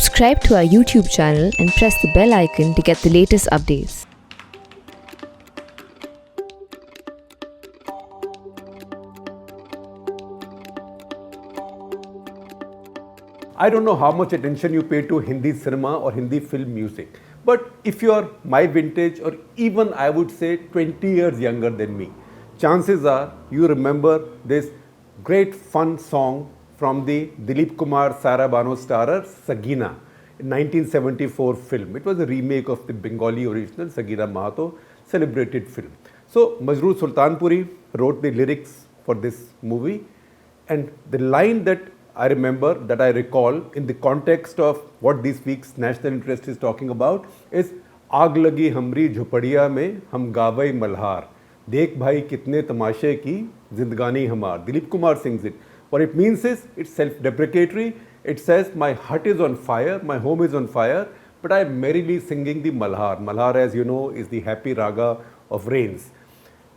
Subscribe to our YouTube channel and press the bell icon to get the latest updates. I don't know how much attention you pay to Hindi cinema or Hindi film music, but if you are my vintage or even I would say 20 years younger than me, chances are you remember this great fun song from the Dilip Kumar Sara Bano starrer Sagina in 1974 film. It was a remake of the Bengali original Sagina Mahato celebrated film. So Majroor Sultanpuri wrote the lyrics for this movie, and the line that I remember, that I recall in the context of what this week's national interest is talking about is आग लगी हमरी झुपड़िया में हम गावई मल्हार देख भाई कितने तमाशे की जिंदगानी हमार. Dilip Kumar sings it. What it means is it's self-deprecatory. It says my hut is on fire, my home is on fire, but I'm merrily singing the malhar. Malhar, as you know, is the happy raga of rains.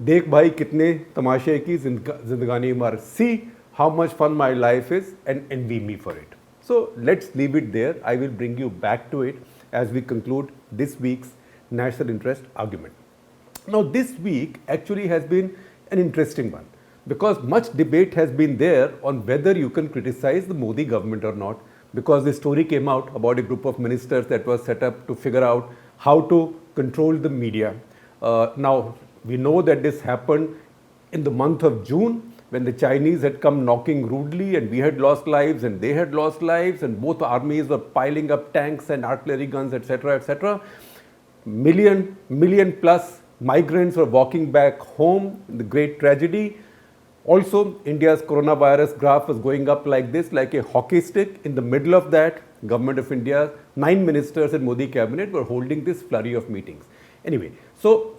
देख भाई कितने तमाशे की जिंदगानी हमार. See how much fun my life is and envy me for it. So let's leave it there. I will bring you back to it as we conclude this week's national interest argument. Now this week actually has been an interesting one because much debate has been there on whether you can criticize the Modi government or not, because the story came out about a group of ministers that was set up to figure out how to control the media. Now we know that this happened in the month of June, when the Chinese had come knocking rudely and we had lost lives and they had lost lives and both armies were piling up tanks and artillery guns, etc., etc. Million plus migrants were walking back home in the great tragedy. Also, India's coronavirus graph was going up like this, like a hockey stick. In the middle of that, Government of India, 9 ministers in Modi cabinet were holding this flurry of meetings. Anyway, so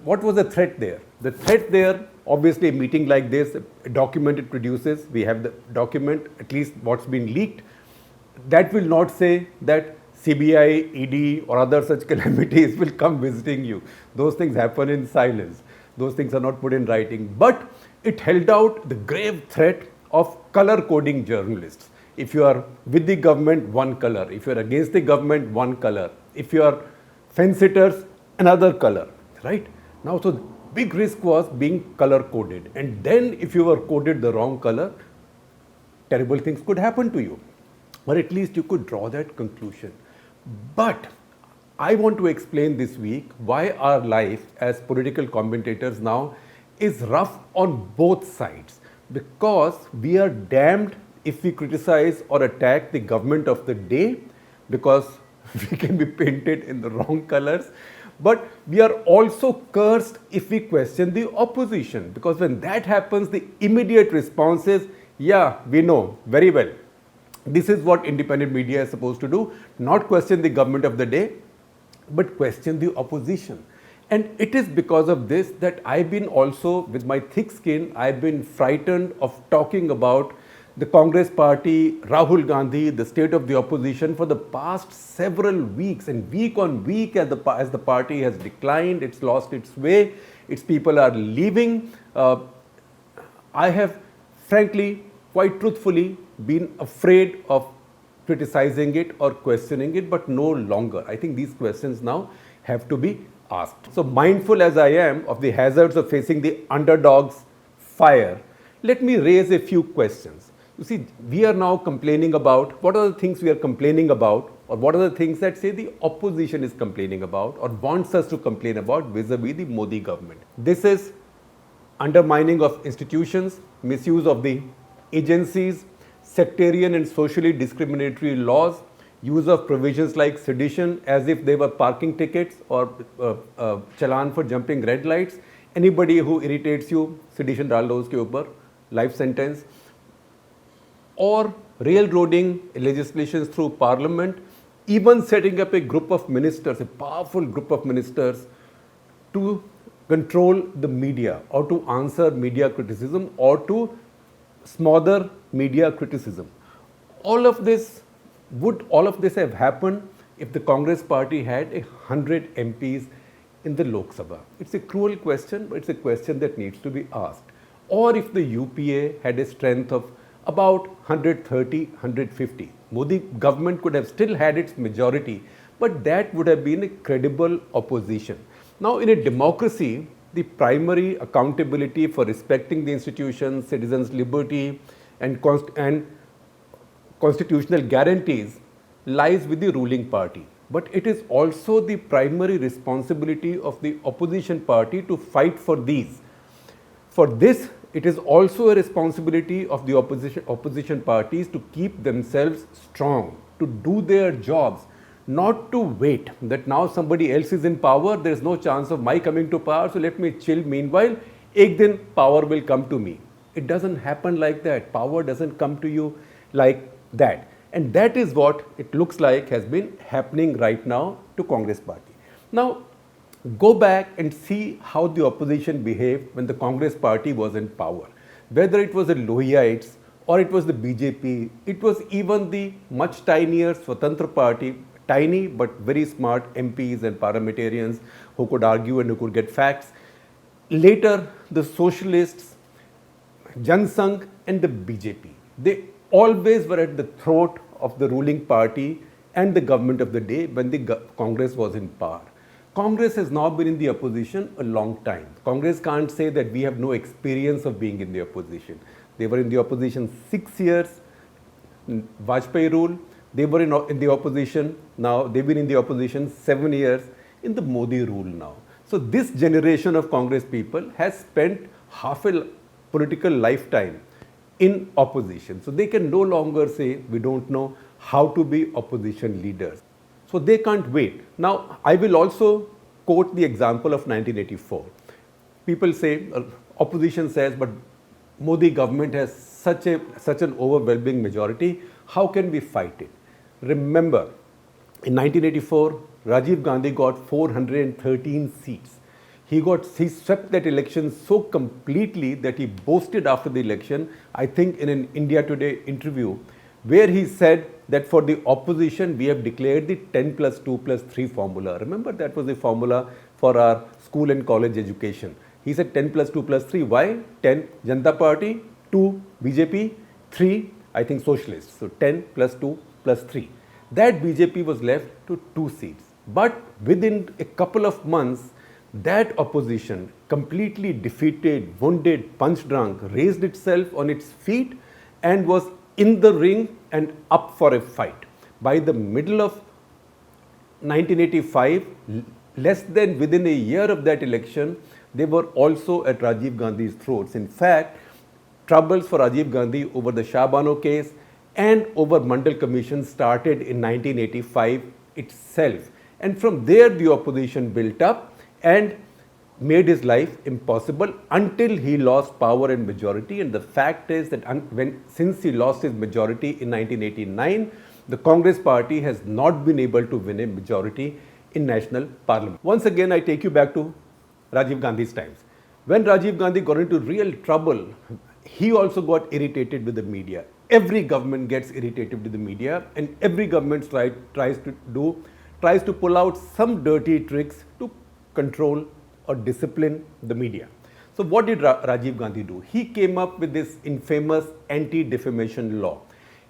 what was the threat there? The threat there, obviously a meeting like this, a document it produces, we have the document, at least what's been leaked, that will not say that CBI, ED or other such calamities will come visiting you. Those things happen in silence. Those things are not put in writing. But it held out the grave threat of color coding journalists. If you are with the government, one color. If you are against the government, one color. If you are fence-sitters, another color, right? Now, so big risk was being color coded. And then if you were coded the wrong color, terrible things could happen to you. Or at least you could draw that conclusion. But I want to explain this week why our life as political commentators now is rough on both sides. Because we are damned if we criticize or attack the government of the day, because we can be painted in the wrong colors. But we are also cursed if we question the opposition, because when that happens, the immediate response is, yeah, we know very well. This is what independent media is supposed to do, not question the government of the day, but question the opposition. And it is because of this that I've been also, with my thick skin, I've been frightened of talking about the Congress party, Rahul Gandhi, the state of the opposition for the past several weeks, and week on week as the party has declined, it's lost its way, its people are leaving. I have frankly, quite truthfully, been afraid of criticizing it or questioning it, but no longer. I think these questions now have to be asked. So mindful as I am of the hazards of facing the underdog's fire, let me raise a few questions. You see, we are now complaining about, what are the things we are complaining about, or what are the things that say the opposition is complaining about or wants us to complain about vis-a-vis the Modi government. This is undermining of institutions, misuse of the agencies, sectarian and socially discriminatory laws, use of provisions like sedition as if they were parking tickets or challan for jumping red lights. Anybody who irritates you, sedition dal do uske upar, life sentence. Or railroading legislations through parliament, even setting up a group of ministers, a powerful group of ministers to control the media or to answer media criticism or to smother media criticism. Would all of this have happened if the Congress party had 100 MPs in the Lok Sabha? It's a cruel question, but it's a question that needs to be asked. Or if the UPA had a strength of about 130, 150. Modi government could have still had its majority, but that would have been a credible opposition. Now, in a democracy, the primary accountability for respecting the institutions, citizens' liberty, and constitutional guarantees lies with the ruling party. But it is also the primary responsibility of the opposition party to fight for these. For this, it is also a responsibility of the opposition parties to keep themselves strong, to do their jobs, not to wait that now somebody else is in power, there is no chance of my coming to power, so let me chill. Meanwhile, ek din power will come to me. It doesn't happen like that. Power doesn't come to you like that. And that is what it looks like has been happening right now to Congress party. Now, go back and see how the opposition behaved when the Congress party was in power. Whether it was the Lohiyites or it was the BJP, it was even the much tinier Swatantra party, tiny but very smart MPs and parliamentarians who could argue and who could get facts. Later, the socialists, Jan Sangh and the BJP, they always were at the throat of the ruling party and the government of the day when the Congress was in power. Congress has now been in the opposition a long time. Congress can't say that we have no experience of being in the opposition. They were in the opposition 6 years, Vajpayee rule. They were in the opposition now. They've been in the opposition 7 years in the Modi rule now. So this generation of Congress people has spent half a political lifetime in opposition. So they can no longer say we don't know how to be opposition leaders. So they can't wait. Now, I will also quote the example of 1984. People say, opposition says, but Modi government has such an overwhelming majority, how can we fight it? Remember, in 1984, Rajiv Gandhi got 413 seats. He swept that election so completely that he boasted after the election, I think in an India Today interview, where he said that for the opposition, we have declared the 10 plus 2 plus 3 formula. Remember, that was the formula for our school and college education. He said 10 plus 2 plus 3. Why? 10 Janata Party, 2 BJP, 3 I think socialists. So 10 plus 2 plus 3. That BJP was left to 2 seats. But within a couple of months, that opposition, completely defeated, wounded, punch drunk, raised itself on its feet and was in the ring and up for a fight. By the middle of 1985, less than within a year of that election, they were also at Rajiv Gandhi's throats. In fact, troubles for Rajiv Gandhi over the Shah Bano case and over Mandal Commission started in 1985 itself. And from there, the opposition built up and made his life impossible until he lost power and majority. And the fact is that since he lost his majority in 1989, the Congress party has not been able to win a majority in national parliament. Once again, I take you back to Rajiv Gandhi's times. When Rajiv Gandhi got into real trouble, he also got irritated with the media. Every government gets irritated with the media, and every government tries to pull out some dirty tricks to control or discipline the media. So what did Rajiv Gandhi do? He came up with this infamous anti-defamation law.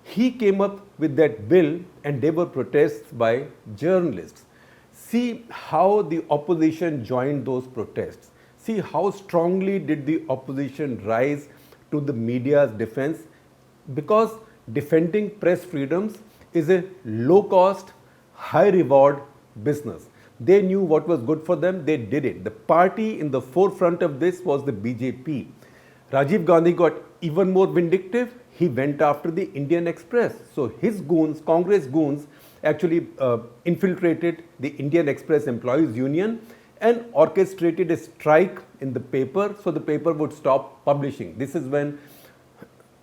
He came up with that bill, and there were protests by journalists. See how the opposition joined those protests. See how strongly did the opposition rise to the media's defense, because defending press freedoms is a low-cost, high-reward business. They knew what was good for them, they did it. The party in the forefront of this was the BJP. Rajiv Gandhi got even more vindictive. He went after the Indian Express. So his goons, Congress goons, actually infiltrated the Indian Express Employees Union and orchestrated a strike in the paper so the paper would stop publishing. This is when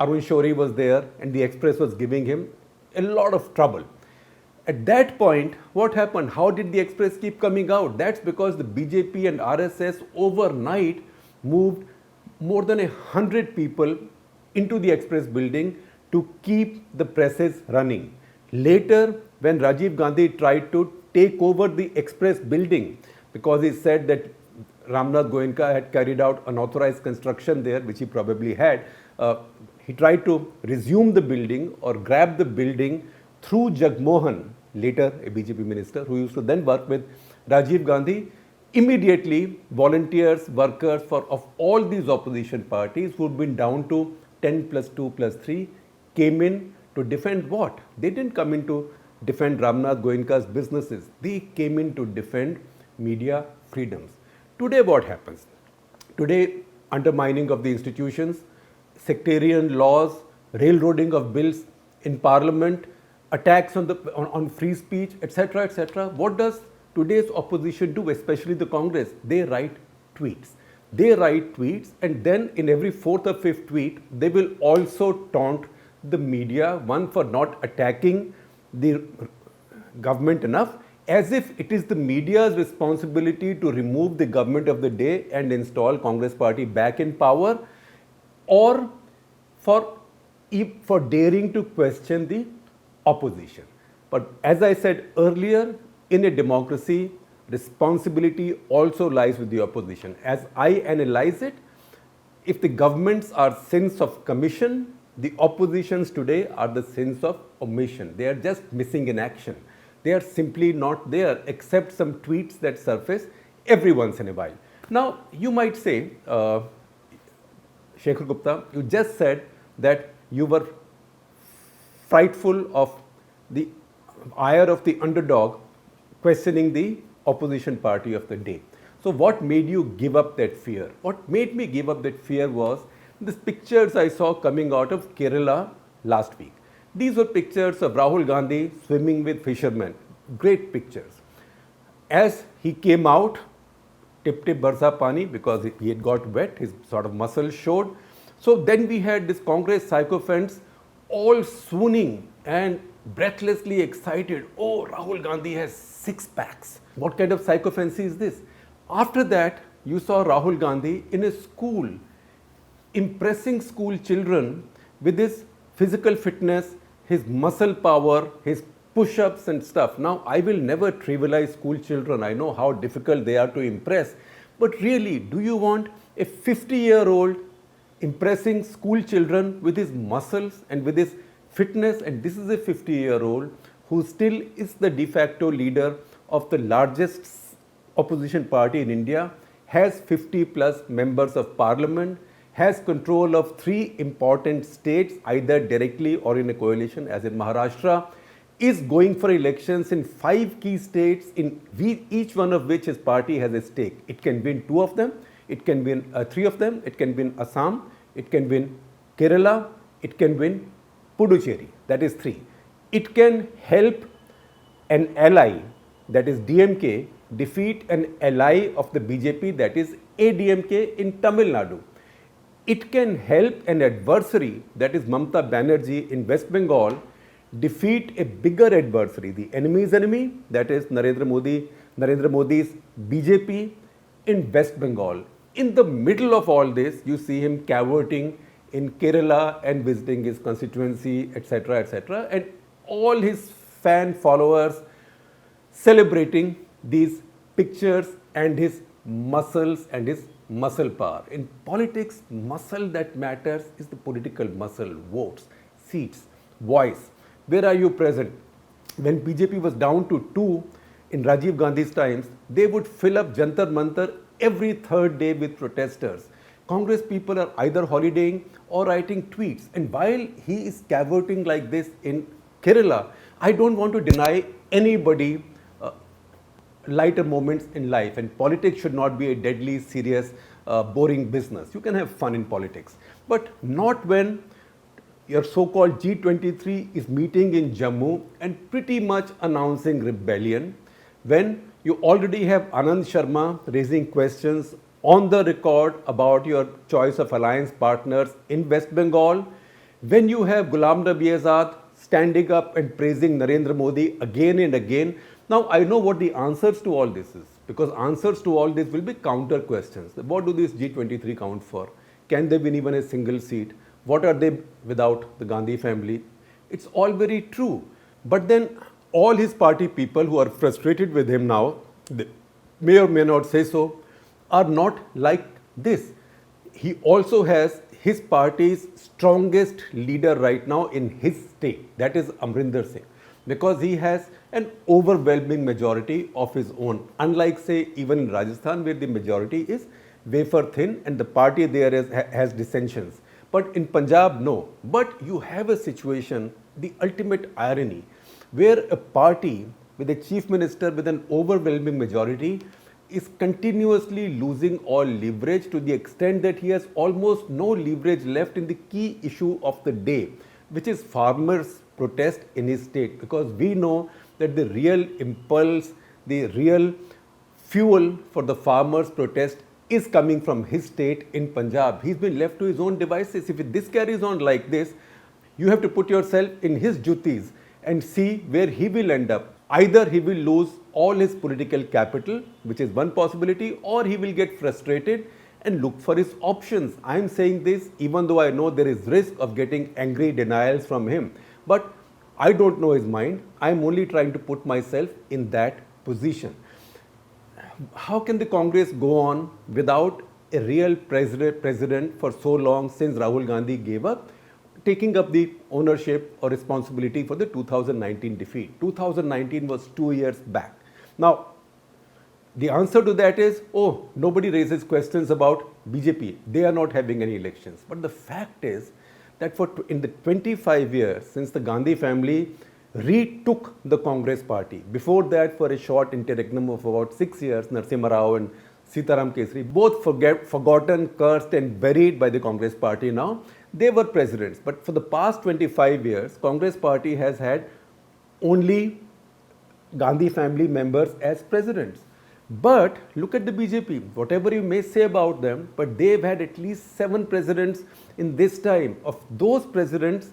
Arun Shourie was there and the Express was giving him a lot of trouble. At that point, what happened? How did the Express keep coming out? That's because the BJP and RSS overnight moved more than 100 people into the Express building to keep the presses running. Later, when Rajiv Gandhi tried to take over the Express building, because he said that Ramnath Goenka had carried out unauthorized construction there, which he probably had, he tried to resume the building or grab the building through Jagmohan, later a BJP minister, who used to then work with Rajiv Gandhi, immediately volunteers, workers of all these opposition parties who had been down to 10 plus 2 plus 3 came in to defend what? They didn't come in to defend Ramnath Goenka's businesses. They came in to defend media freedoms. Today what happens? Today, undermining of the institutions, sectarian laws, railroading of bills in parliament, attacks on free speech, etc., etc. What does today's opposition do, especially the Congress? They write tweets. They write tweets, and then in every fourth or fifth tweet, they will also taunt the media, one for not attacking the government enough, as if it is the media's responsibility to remove the government of the day and install Congress party back in power, or for daring to question the opposition. But as I said earlier, in a democracy, responsibility also lies with the opposition. As I analyze it, if the governments are sins of commission, the oppositions today are the sins of omission. They are just missing in action. They are simply not there, except some tweets that surface every once in a while. Now, you might say, Shekhar Gupta, you just said that you were frightful of the ire of the underdog questioning the opposition party of the day. So what made you give up that fear? What made me give up that fear was these pictures I saw coming out of Kerala last week. These were pictures of Rahul Gandhi swimming with fishermen. Great pictures. As he came out, tip tip barsa pani, because he had got wet, his sort of muscles showed. So then we had this Congress sycophants all swooning and breathlessly excited. Oh, Rahul Gandhi has 6 packs. What kind of sycophancy is this? After that, you saw Rahul Gandhi in a school, impressing school children with his physical fitness, his muscle power, his push-ups and stuff. Now, I will never trivialize school children. I know how difficult they are to impress. But really, do you want a 50-year-old impressing school children with his muscles and with his fitness? And this is a 50-year-old who still is the de facto leader of the largest opposition party in India, has 50 plus members of parliament, has control of 3 important states, either directly or in a coalition as in Maharashtra, is going for elections in 5 key states, in each one of which his party has a stake. It can win 2 of them, it can win 3 of them, it can win Assam, it can win Kerala, it can win Puducherry, that is 3. It can help an ally, that is DMK, defeat an ally of the BJP, that is ADMK in Tamil Nadu. It can help an adversary, that is Mamata Banerjee in West Bengal, defeat a bigger adversary, the enemy's enemy, that is Narendra Modi's BJP in West Bengal. In the middle of all this, you see him cavorting in Kerala and visiting his constituency, etc., etc., and all his fan followers celebrating these pictures and his muscles and his muscle power. In politics, muscle that matters is the political muscle, votes, seats, voice. Where are you present? When BJP was down to 2 in Rajiv Gandhi's times, they would fill up Jantar Mantar every 3rd day with protesters. Congress people are either holidaying or writing tweets. And while he is cavorting like this in Kerala, I don't want to deny anybody lighter moments in life, and politics should not be a deadly, serious, boring business. You can have fun in politics, but not when your so-called G23 is meeting in Jammu and pretty much announcing rebellion, when you already have Anand Sharma raising questions on the record about your choice of alliance partners in West Bengal, when you have Ghulam Nabi Azad standing up and praising Narendra Modi again and again. Now, I know what the answers to all this is, because answers to all this will be counter questions. What do these G23 count for? Can they win even a single seat? What are they without the Gandhi family? It's all very true. But then all his party people who are frustrated with him now, they may or may not say so, are not like this. He also has his party's strongest leader right now in his state, that is Amrinder Singh. because he has an overwhelming majority of his own. Unlike, say, even in Rajasthan, where the majority is wafer thin and the party there has dissensions. But in Punjab, no. But you have a situation, the ultimate irony, where a party with a chief minister with an overwhelming majority is continuously losing all leverage to the extent that he has almost no leverage left in the key issue of the day, which is farmers' protest in his state. Because we know that the real impulse, the real fuel for the farmers' protest is coming from his state in Punjab. He's been left to his own devices. If this carries on like this, you have to put yourself in his duties and see where he will end up. Either he will lose all his political capital, which is one possibility, or he will get frustrated and look for his options. I am saying this even though I know there is risk of getting angry denials from him. But I don't know his mind. I am only trying to put myself in that position. How can the Congress go on without a real president for so long since Rahul Gandhi gave up, taking up the ownership or responsibility for the 2019 defeat? 2019 was 2 years back. Now, the answer to that is, oh, nobody raises questions about BJP. They are not having any elections. But the fact is that in the 25 years since the Gandhi family retook the Congress party, before that for a short interregnum of about 6 years, Narasimha Rao and Sitaram Kesri, both forgotten, cursed and buried by the Congress party now, they were presidents. But for the past 25 years, Congress party has had only Gandhi family members as presidents. But look at the BJP, whatever you may say about them, but they've had at least 7 presidents in this time. Of those presidents,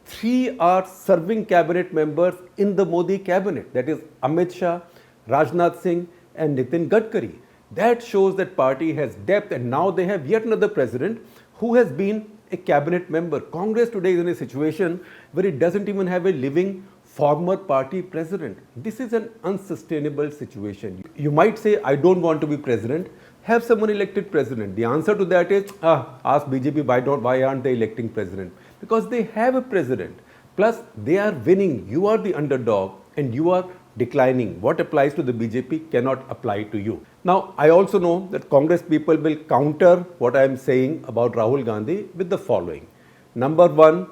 3 are serving cabinet members in the Modi cabinet. That is Amit Shah, Rajnath Singh and Nitin Gadkari. That shows that party has depth, and now they have yet another president who has been a cabinet member. Congress today is in a situation where it doesn't even have a living former party president. This is an unsustainable situation. You might say, I don't want to be president. Have someone elected president. The answer to that is, ask BJP why aren't they electing president? Because they have a president. Plus, they are winning. You are the underdog and you are declining. What applies to the BJP cannot apply to you. Now, I also know that Congress people will counter what I am saying about Rahul Gandhi with the following. Number one,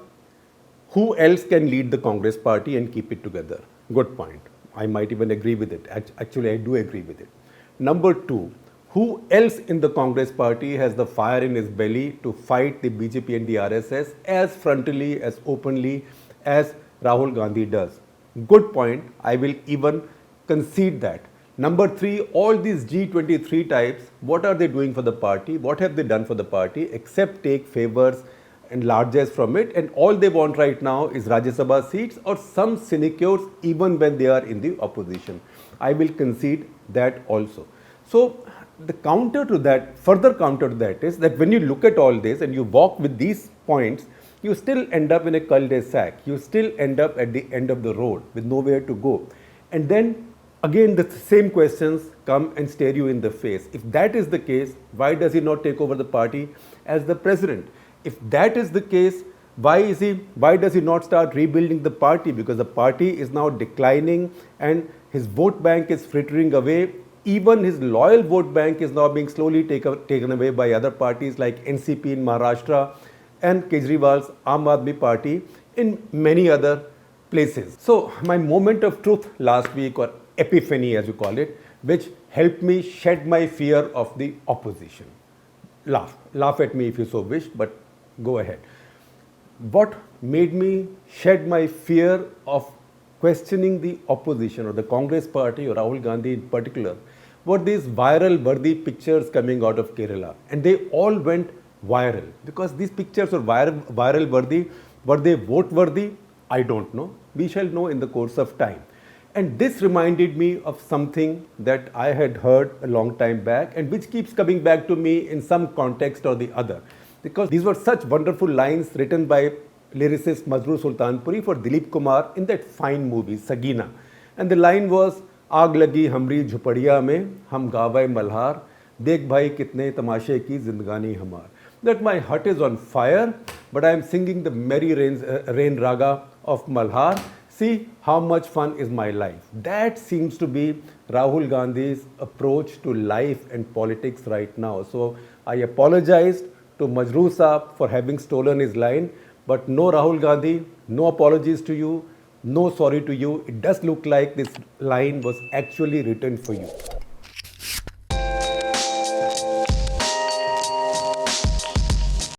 who else can lead the Congress party and keep it together? Good point. I might even agree with it. Actually, I do agree with it. Number two, who else in the Congress party has the fire in his belly to fight the BJP and the RSS as frontally, as openly as Rahul Gandhi does? Good point. I will even concede that. Number three, all these G23 types, what are they doing for the party? What have they done for the party except take favors and largesse from it? And all they want right now is Rajya Sabha seats or some sinecures even when they are in the opposition. I will concede that also. So the counter to that, further counter to that is that when you look at all this and you walk with these points, you still end up in a cul-de-sac. You still end up at the end of the road with nowhere to go. And then again, the same questions come and stare you in the face. If that is the case, why does he not take over the party as the president? If that is the case, why does he not start rebuilding the party? Because the party is now declining and his vote bank is frittering away. Even his loyal vote bank is now being slowly taken away by other parties like NCP in Maharashtra and Kejriwal's Aam Aadmi Party in many other places. So my moment of truth last week, or epiphany as you call it, which helped me shed my fear of the opposition. Laugh at me if you so wish, but go ahead. What made me shed my fear of questioning the opposition or the Congress party or Rahul Gandhi in particular were these viral worthy pictures coming out of Kerala. And they all went viral because these pictures were viral worthy. Were they vote worthy? I don't know. We shall know in the course of time. And this reminded me of something that I had heard a long time back and which keeps coming back to me in some context or the other. Because these were such wonderful lines written by lyricist Masroor Sultanpuri for Dilip Kumar in that fine movie, Sagina. And the line was, Aag lagi hamri jhupadiya mein, hum gawai malhar, dekh bhai kitne tamashe ki zindgani hamar. That my hut is on fire, but I am singing the merry rain raga of Malhar, see how much fun is my life. That seems to be Rahul Gandhi's approach to life and politics right now. So I apologized to Majroo Saab for having stolen his line, but no Rahul Gandhi, no apologies to you, no sorry to you. It does look like this line was actually written for you.